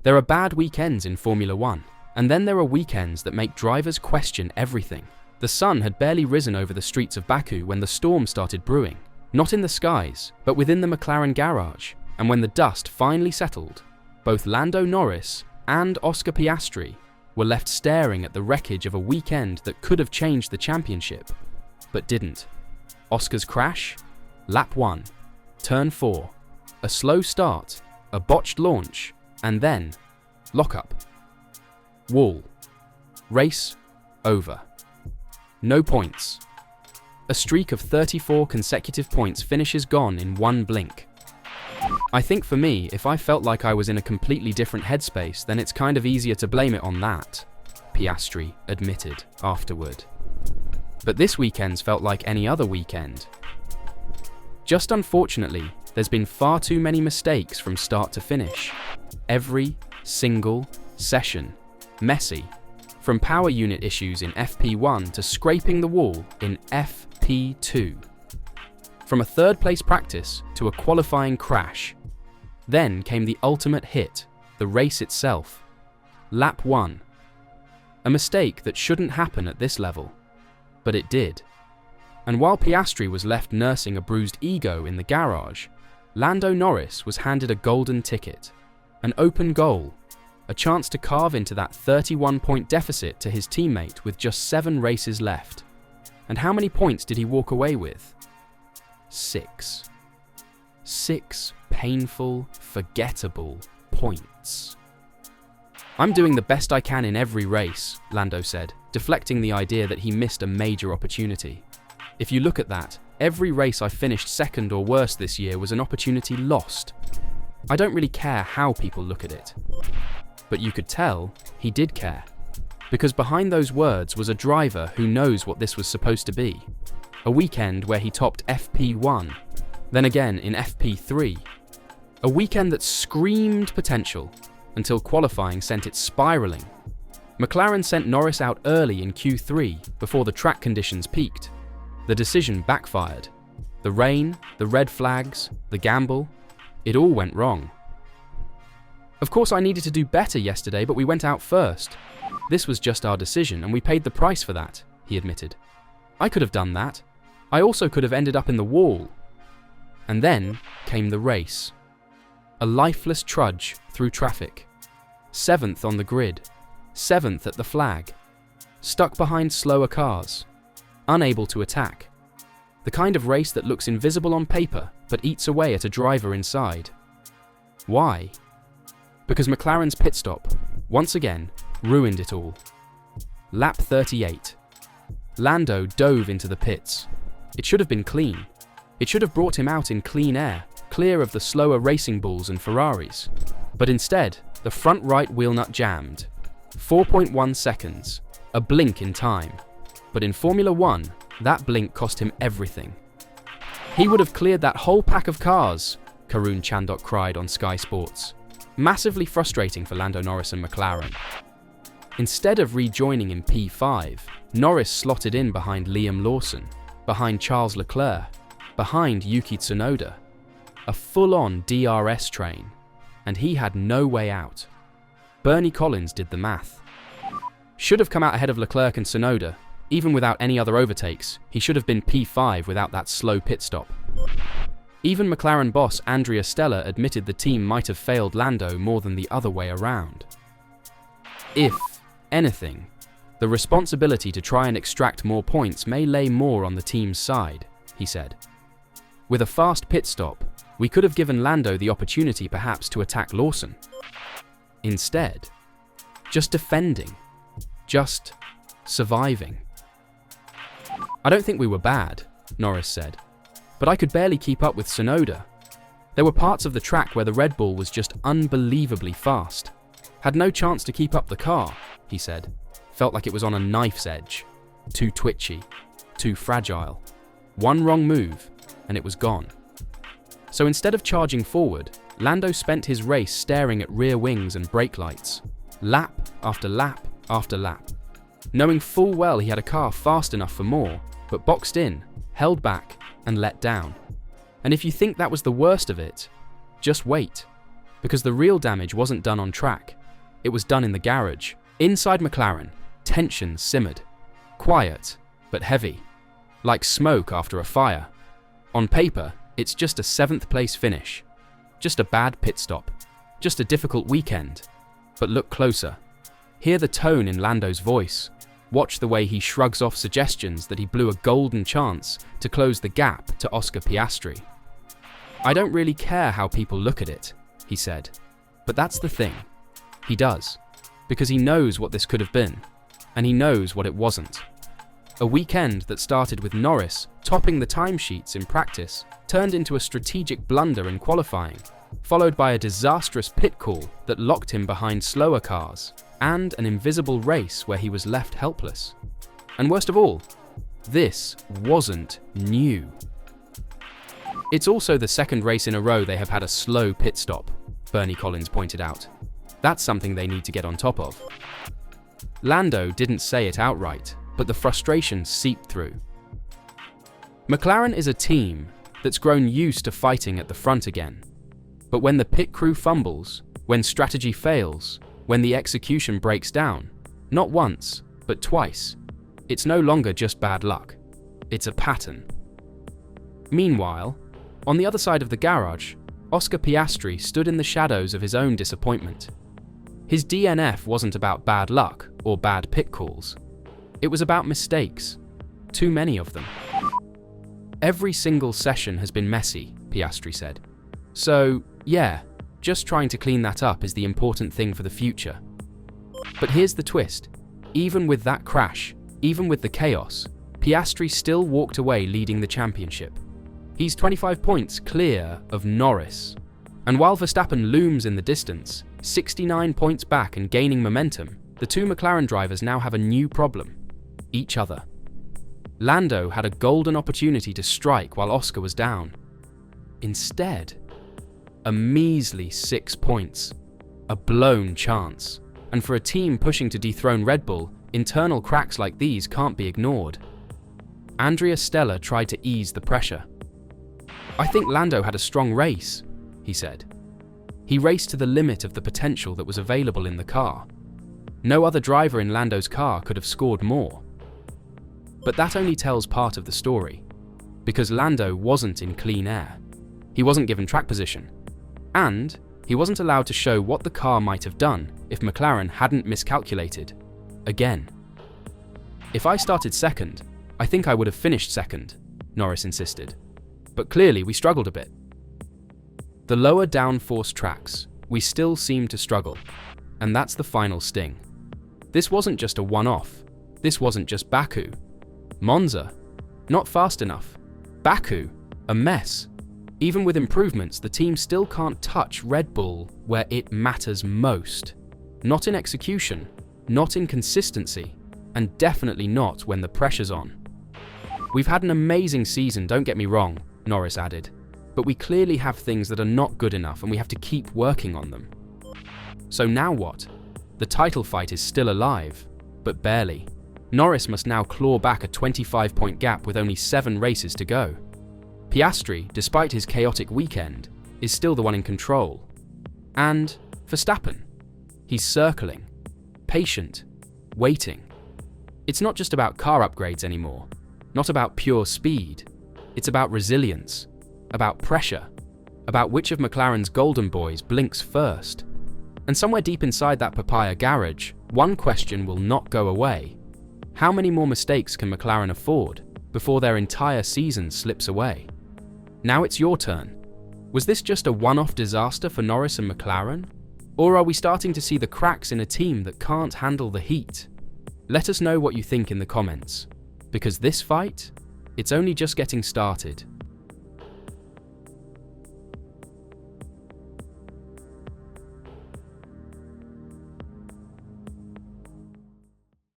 There are bad weekends in Formula One, and then there are weekends that make drivers question everything. The sun had barely risen over the streets of Baku when the storm started brewing, not in the skies, but within the McLaren garage. And when the dust finally settled, both Lando Norris and Oscar Piastri were left staring at the wreckage of a weekend that could have changed the championship, but didn't. Oscar's crash, lap 1, turn 4, a slow start, a botched launch, and then lockup. Wall. Race over. No points. A streak of 34 consecutive points finishes gone in one blink. I think for me, if I felt like I was in a completely different headspace, then it's kind of easier to blame it on that, Piastri admitted afterward. But this weekend's felt like any other weekend. Just unfortunately, there's been far too many mistakes from start to finish. Every single session. Messy. From power unit issues in FP1 to scraping the wall in FP2. From a third-place practice to a qualifying crash. Then came the ultimate hit, the race itself. Lap 1. A mistake that shouldn't happen at this level. But it did. And while Piastri was left nursing a bruised ego in the garage, Lando Norris was handed a golden ticket. An open goal. A chance to carve into that 31-point deficit to his teammate with just 7 races left. And how many points did he walk away with? 6. 6 painful, forgettable points. "I'm doing the best I can in every race," Lando said, deflecting the idea that he missed a major opportunity. "If you look at that, every race I finished second or worse this year was an opportunity lost. I don't really care how people look at it." But you could tell he did care. Because behind those words was a driver who knows what this was supposed to be. A weekend where he topped FP1, then again in FP3. A weekend that screamed potential until qualifying sent it spiraling. McLaren sent Norris out early in Q3 before the track conditions peaked. The decision backfired. The rain, the red flags, the gamble, it all went wrong. "Of course I needed to do better yesterday, but we went out first. This was just our decision and we paid the price for that," he admitted. "I could have done that. I also could have ended up in the wall." And then came the race. A lifeless trudge through traffic. 7th on the grid. 7th at the flag. Stuck behind slower cars. Unable to attack. The kind of race that looks invisible on paper but eats away at a driver inside. Why? Because McLaren's pit stop, once again, ruined it all. Lap 38. Lando dove into the pits. It should have been clean. It should have brought him out in clean air, clear of the slower racing bulls and Ferraris. But instead, the front right wheel nut jammed. 4.1 seconds. A blink in time. But in Formula One, that blink cost him everything. "He would have cleared that whole pack of cars," Karun Chandok cried on Sky Sports. Massively frustrating for Lando Norris and McLaren. Instead of rejoining in P5, Norris slotted in behind Liam Lawson, behind Charles Leclerc, behind Yuki Tsunoda. A full-on DRS train, and he had no way out. Bernie Collins did the math. Should have come out ahead of Leclerc and Tsunoda. Even without any other overtakes, he should have been P5 without that slow pit stop. Even McLaren boss Andrea Stella admitted the team might have failed Lando more than the other way around. If anything, the responsibility to try and extract more points may lay more on the team's side, he said. With a fast pit stop, we could have given Lando the opportunity perhaps to attack Lawson. Instead, just defending, just surviving. "I don't think we were bad," Norris said, "but I could barely keep up with Tsunoda. There were parts of the track where the Red Bull was just unbelievably fast. Had no chance to keep up the car," he said. "Felt like it was on a knife's edge. Too twitchy, too fragile. One wrong move, and it was gone." So instead of charging forward, Lando spent his race staring at rear wings and brake lights, lap after lap after lap, knowing full well he had a car fast enough for more, but boxed in, held back, and let down. And if you think that was the worst of it, just wait. Because the real damage wasn't done on track. It was done in the garage. Inside McLaren, tension simmered. Quiet, but heavy. Like smoke after a fire. On paper, it's just a 7th place finish. Just a bad pit stop. Just a difficult weekend. But look closer. Hear the tone in Lando's voice. Watch the way he shrugs off suggestions that he blew a golden chance to close the gap to Oscar Piastri. I don't really care how people look at it, he said. But that's the thing. He does. Because he knows what this could have been. And he knows what it wasn't. A weekend that started with Norris topping the timesheets in practice turned into a strategic blunder in qualifying, followed by a disastrous pit call that locked him behind slower cars, and an invisible race where he was left helpless. And worst of all, this wasn't new. It's also the 2nd race in a row they have had a slow pit stop, Bernie Collins pointed out. That's something they need to get on top of. Lando didn't say it outright, but the frustration seeped through. McLaren is a team that's grown used to fighting at the front again. But when the pit crew fumbles, when strategy fails, when the execution breaks down, not once, but twice, it's no longer just bad luck. It's a pattern. Meanwhile, on the other side of the garage, Oscar Piastri stood in the shadows of his own disappointment. His DNF wasn't about bad luck or bad pit calls. It was about mistakes. Too many of them. Every single session has been messy, Piastri said. So, yeah, just trying to clean that up is the important thing for the future. But here's the twist. Even with that crash, even with the chaos, Piastri still walked away leading the championship. He's 25 points clear of Norris. And while Verstappen looms in the distance, 69 points back and gaining momentum, the two McLaren drivers now have a new problem. Each other. Lando had a golden opportunity to strike while Oscar was down. Instead, a measly 6 points. A blown chance. And for a team pushing to dethrone Red Bull, internal cracks like these can't be ignored. Andrea Stella tried to ease the pressure. I think Lando had a strong race, he said. He raced to the limit of the potential that was available in the car. No other driver in Lando's car could have scored more. But that only tells part of the story, because Lando wasn't in clean air. He wasn't given track position, and he wasn't allowed to show what the car might have done if McLaren hadn't miscalculated. Again. If I started second, I think I would have finished second, Norris insisted. But clearly we struggled a bit. The lower downforce tracks, we still seem to struggle, and that's the final sting. This wasn't just a one-off. This wasn't just Baku. Monza, not fast enough. Baku, a mess. Even with improvements, the team still can't touch Red Bull where it matters most. Not in execution, not in consistency, and definitely not when the pressure's on. We've had an amazing season, don't get me wrong, Norris added, but we clearly have things that are not good enough and we have to keep working on them. So now what? The title fight is still alive, but barely. Norris must now claw back a 25-point gap with only 7 races to go. Piastri, despite his chaotic weekend, is still the one in control. And Verstappen. He's circling, patient, waiting. It's not just about car upgrades anymore, not about pure speed. It's about resilience, about pressure, about which of McLaren's golden boys blinks first. And somewhere deep inside that papaya garage, one question will not go away. How many more mistakes can McLaren afford before their entire season slips away? Now it's your turn. Was this just a one-off disaster for Norris and McLaren? Or are we starting to see the cracks in a team that can't handle the heat? Let us know what you think in the comments, because this fight, it's only just getting started.